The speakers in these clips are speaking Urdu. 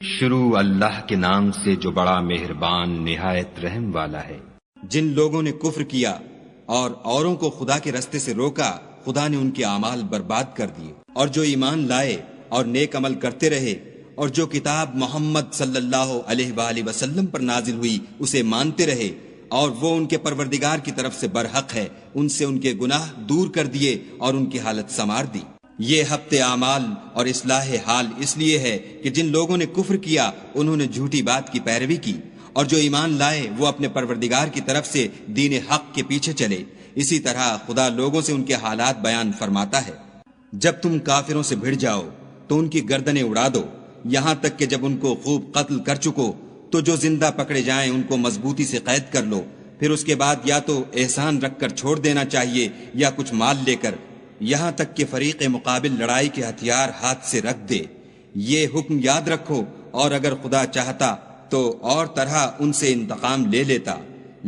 شروع اللہ کے نام سے جو بڑا مہربان نہایت رحم والا ہے۔ جن لوگوں نے کفر کیا اور اوروں کو خدا کے رستے سے روکا، خدا نے ان کے اعمال برباد کر دیے، اور جو ایمان لائے اور نیک عمل کرتے رہے اور جو کتاب محمد صلی اللہ علیہ وآلہ وسلم پر نازل ہوئی اسے مانتے رہے اور وہ ان کے پروردگار کی طرف سے برحق ہے، ان سے ان کے گناہ دور کر دیے اور ان کی حالت سنوار دی۔ یہ ہفتے اعمال اور اصلاح حال اس لیے ہے کہ جن لوگوں نے کفر کیا انہوں نے جھوٹی بات کی پیروی کی، اور جو ایمان لائے وہ اپنے پروردگار کی طرف سے دین حق کے پیچھے چلے۔ اسی طرح خدا لوگوں سے ان کے حالات بیان فرماتا ہے۔ جب تم کافروں سے بھڑ جاؤ تو ان کی گردنیں اڑا دو، یہاں تک کہ جب ان کو خوب قتل کر چکو تو جو زندہ پکڑے جائیں ان کو مضبوطی سے قید کر لو، پھر اس کے بعد یا تو احسان رکھ کر چھوڑ دینا چاہیے یا کچھ مال لے کر، یہاں تک کہ فریق مقابل لڑائی کے ہتھیار ہاتھ سے رکھ دے۔ یہ حکم یاد رکھو، اور اگر خدا چاہتا تو اور طرح ان سے انتقام لے لیتا،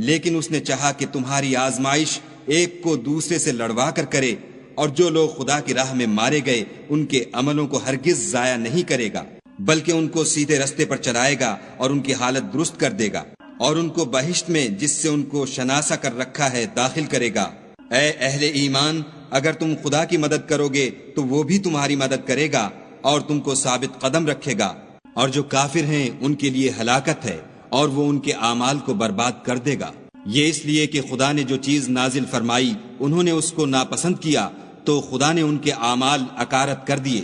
لیکن اس نے چاہا کہ تمہاری آزمائش ایک کو دوسرے سے لڑوا کر کرے، اور جو لوگ خدا کی راہ میں مارے گئے ان کے عملوں کو ہرگز ضائع نہیں کرے گا، بلکہ ان کو سیدھے رستے پر چلائے گا اور ان کی حالت درست کر دے گا، اور ان کو بہشت میں جس سے ان کو شناسا کر رکھا ہے داخل کرے گا۔ اے اہل ایمان، اگر تم خدا کی مدد کرو گے تو وہ بھی تمہاری مدد کرے گا اور تم کو ثابت قدم رکھے گا، اور جو کافر ہیں ان کے لیے ہلاکت ہے اور وہ ان کے اعمال کو برباد کر دے گا۔ یہ اس لیے کہ خدا نے جو چیز نازل فرمائی انہوں نے اس کو ناپسند کیا تو خدا نے ان کے اعمال اکارت کر دیے۔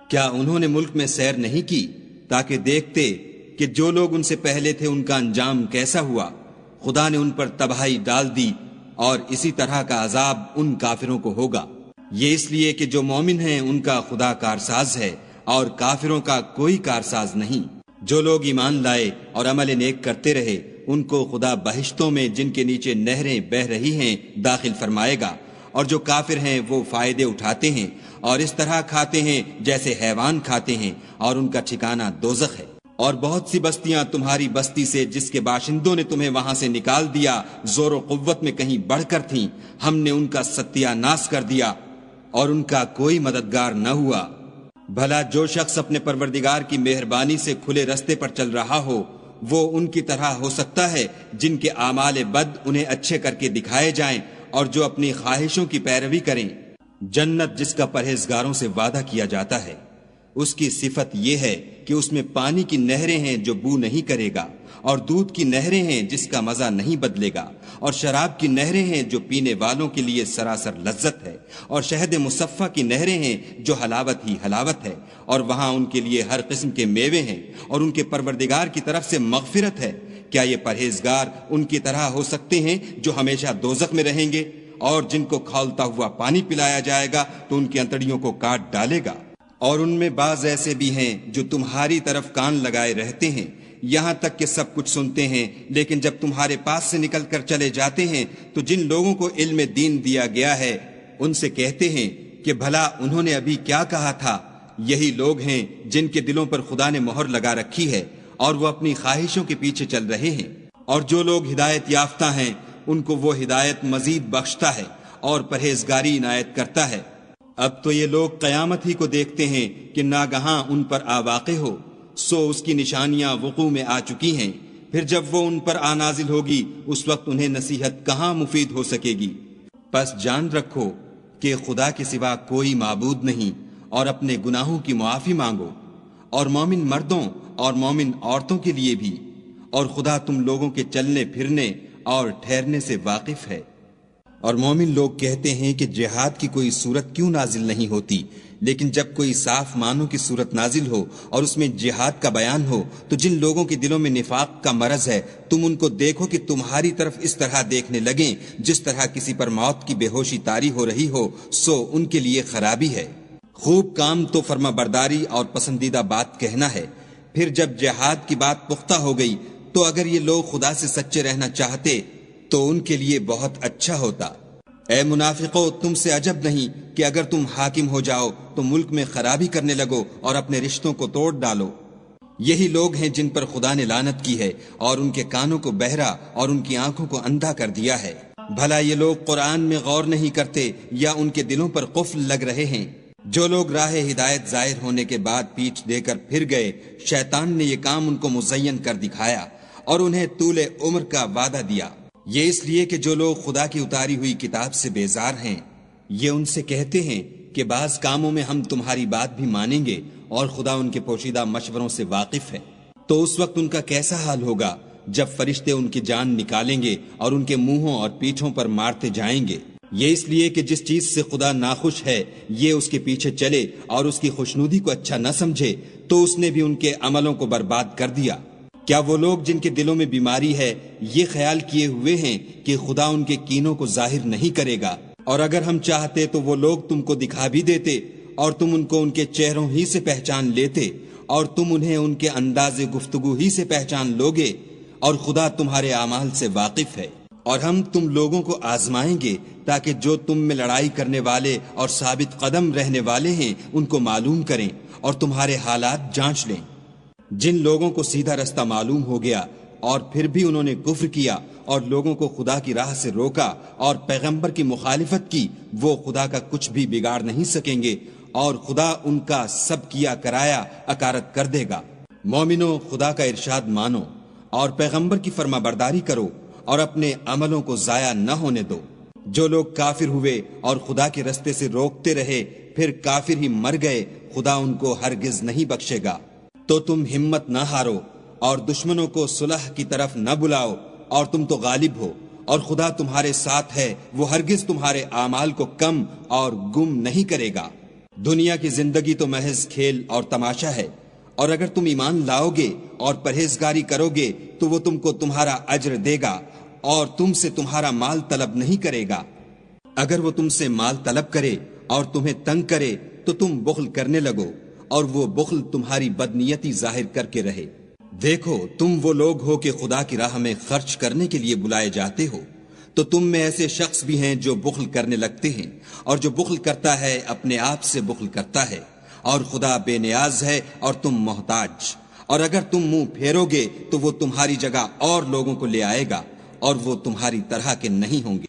کیا انہوں نے ملک میں سیر نہیں کی تاکہ دیکھتے کہ جو لوگ ان سے پہلے تھے ان کا انجام کیسا ہوا؟ خدا نے ان پر تباہی ڈال دی، اور اسی طرح کا عذاب ان کافروں کو ہوگا۔ یہ اس لیے کہ جو مومن ہیں ان کا خدا کارساز ہے اور کافروں کا کوئی کارساز نہیں۔ جو لوگ ایمان لائے اور عمل نیک کرتے رہے ان کو خدا بہشتوں میں جن کے نیچے نہریں بہہ رہی ہیں داخل فرمائے گا، اور جو کافر ہیں وہ فائدے اٹھاتے ہیں اور اس طرح کھاتے ہیں جیسے حیوان کھاتے ہیں، اور ان کا ٹھکانہ دوزخ ہے۔ اور بہت سی بستیاں تمہاری بستی سے جس کے باشندوں نے تمہیں وہاں سے نکال دیا زور و قوت میں کہیں بڑھ کر تھیں، ہم نے ان کا ستیہ ناش کر دیا اور ان کا کوئی مددگار نہ ہوا۔ بھلا جو شخص اپنے پروردگار کی مہربانی سے کھلے رستے پر چل رہا ہو وہ ان کی طرح ہو سکتا ہے جن کے اعمال بد انہیں اچھے کر کے دکھائے جائیں اور جو اپنی خواہشوں کی پیروی کریں۔ جنت جس کا پرہیزگاروں سے وعدہ کیا جاتا ہے، اس کی صفت یہ ہے کہ اس میں پانی کی نہریں ہیں جو بو نہیں کرے گا، اور دودھ کی نہریں ہیں جس کا مزہ نہیں بدلے گا، اور شراب کی نہریں ہیں جو پینے والوں کے لیے سراسر لذت ہے، اور شہد مصفہ کی نہریں ہیں جو حلاوت ہی حلاوت ہے، اور وہاں ان کے لیے ہر قسم کے میوے ہیں، اور ان کے پروردگار کی طرف سے مغفرت ہے۔ کیا یہ پرہیزگار ان کی طرح ہو سکتے ہیں جو ہمیشہ دوزخ میں رہیں گے، اور جن کو کھولتا ہوا پانی پلایا جائے گا تو ان کی انتڑیوں کو کاٹ ڈالے گا؟ اور ان میں بعض ایسے بھی ہیں جو تمہاری طرف کان لگائے رہتے ہیں، یہاں تک کہ سب کچھ سنتے ہیں، لیکن جب تمہارے پاس سے نکل کر چلے جاتے ہیں تو جن لوگوں کو علم دین دیا گیا ہے ان سے کہتے ہیں کہ بھلا انہوں نے ابھی کیا کہا تھا؟ یہی لوگ ہیں جن کے دلوں پر خدا نے مہر لگا رکھی ہے اور وہ اپنی خواہشوں کے پیچھے چل رہے ہیں، اور جو لوگ ہدایت یافتہ ہیں ان کو وہ ہدایت مزید بخشتا ہے اور پرہیزگاری عنایت کرتا ہے۔ اب تو یہ لوگ قیامت ہی کو دیکھتے ہیں کہ ناگہاں ان پر آ واقع ہو، سو اس کی نشانیاں وقوع میں آ چکی ہیں، پھر جب وہ ان پر آ نازل ہوگی اس وقت انہیں نصیحت کہاں مفید ہو سکے گی۔ پس جان رکھو کہ خدا کے سوا کوئی معبود نہیں، اور اپنے گناہوں کی معافی مانگو، اور مومن مردوں اور مومن عورتوں کے لیے بھی، اور خدا تم لوگوں کے چلنے پھرنے اور ٹھہرنے سے واقف ہے۔ اور مومن لوگ کہتے ہیں کہ جہاد کی کوئی صورت کیوں نازل نہیں ہوتی، لیکن جب کوئی صاف معنوں کی صورت نازل ہو اور اس میں جہاد کا بیان ہو تو جن لوگوں کے دلوں میں نفاق کا مرض ہے تم ان کو دیکھو کہ تمہاری طرف اس طرح دیکھنے لگیں جس طرح کسی پر موت کی بے ہوشی طاری ہو رہی ہو، سو ان کے لیے خرابی ہے۔ خوب کام تو فرما برداری اور پسندیدہ بات کہنا ہے، پھر جب جہاد کی بات پختہ ہو گئی تو اگر یہ لوگ خدا سے سچے رہنا چاہتے تو ان کے لیے بہت اچھا ہوتا۔ اے منافقو، تم سے عجب نہیں کہ اگر تم حاکم ہو جاؤ تو ملک میں خرابی کرنے لگو اور اپنے رشتوں کو توڑ ڈالو۔ یہی لوگ ہیں جن پر خدا نے لعنت کی ہے اور ان کے کانوں کو بہرا اور ان کی آنکھوں کو اندھا کر دیا ہے۔ بھلا یہ لوگ قرآن میں غور نہیں کرتے یا ان کے دلوں پر قفل لگ رہے ہیں؟ جو لوگ راہ ہدایت ظاہر ہونے کے بعد پیٹھ دے کر پھر گئے، شیطان نے یہ کام ان کو مزین کر دکھایا اور انہیں طول عمر کا وعدہ دیا۔ یہ اس لیے کہ جو لوگ خدا کی اتاری ہوئی کتاب سے بیزار ہیں، یہ ان سے کہتے ہیں کہ بعض کاموں میں ہم تمہاری بات بھی مانیں گے اور خدا ان کے پوشیدہ مشوروں سے واقف ہے۔ تو اس وقت ان کا کیسا حال ہوگا جب فرشتے ان کی جان نکالیں گے اور ان کے منہوں اور پیٹھوں پر مارتے جائیں گے۔ یہ اس لیے کہ جس چیز سے خدا ناخوش ہے یہ اس کے پیچھے چلے اور اس کی خوشنودی کو اچھا نہ سمجھے، تو اس نے بھی ان کے عملوں کو برباد کر دیا۔ کیا وہ لوگ جن کے دلوں میں بیماری ہے یہ خیال کیے ہوئے ہیں کہ خدا ان کے کینوں کو ظاہر نہیں کرے گا؟ اور اگر ہم چاہتے تو وہ لوگ تم کو دکھا بھی دیتے اور تم ان کو ان کے چہروں ہی سے پہچان لیتے اور تم انہیں ان کے انداز گفتگو ہی سے پہچان لوگے، اور خدا تمہارے اعمال سے واقف ہے۔ اور ہم تم لوگوں کو آزمائیں گے تاکہ جو تم میں لڑائی کرنے والے اور ثابت قدم رہنے والے ہیں ان کو معلوم کریں اور تمہارے حالات جانچ لیں۔ جن لوگوں کو سیدھا رستہ معلوم ہو گیا اور پھر بھی انہوں نے کفر کیا اور لوگوں کو خدا کی راہ سے روکا اور پیغمبر کی مخالفت کی، وہ خدا کا کچھ بھی بگاڑ نہیں سکیں گے اور خدا ان کا سب کیا کرایا اکارت کر دے گا۔ مومنو، خدا کا ارشاد مانو اور پیغمبر کی فرما برداری کرو اور اپنے عملوں کو ضائع نہ ہونے دو۔ جو لوگ کافر ہوئے اور خدا کے رستے سے روکتے رہے پھر کافر ہی مر گئے، خدا ان کو ہرگز نہیں بخشے گا۔ تو تم ہمت نہ ہارو اور دشمنوں کو صلح کی طرف نہ بلاؤ، اور تم تو غالب ہو اور خدا تمہارے ساتھ ہے، وہ ہرگز تمہارے اعمال کو کم اور گم نہیں کرے گا۔ دنیا کی زندگی تو محض کھیل اور تماشا ہے، اور اگر تم ایمان لاؤ گے اور پرہیزگاری کرو گے تو وہ تم کو تمہارا اجر دے گا اور تم سے تمہارا مال طلب نہیں کرے گا۔ اگر وہ تم سے مال طلب کرے اور تمہیں تنگ کرے تو تم بخل کرنے لگو، اور وہ بخل تمہاری بدنیتی ظاہر کر کے رہے۔ دیکھو، تم وہ لوگ ہو کہ خدا کی راہ میں خرچ کرنے کے لیے بلائے جاتے ہو، تو تم میں ایسے شخص بھی ہیں جو بخل کرنے لگتے ہیں، اور جو بخل کرتا ہے اپنے آپ سے بخل کرتا ہے، اور خدا بے نیاز ہے اور تم محتاج۔ اور اگر تم منہ پھیرو گے تو وہ تمہاری جگہ اور لوگوں کو لے آئے گا، اور وہ تمہاری طرح کے نہیں ہوں گے۔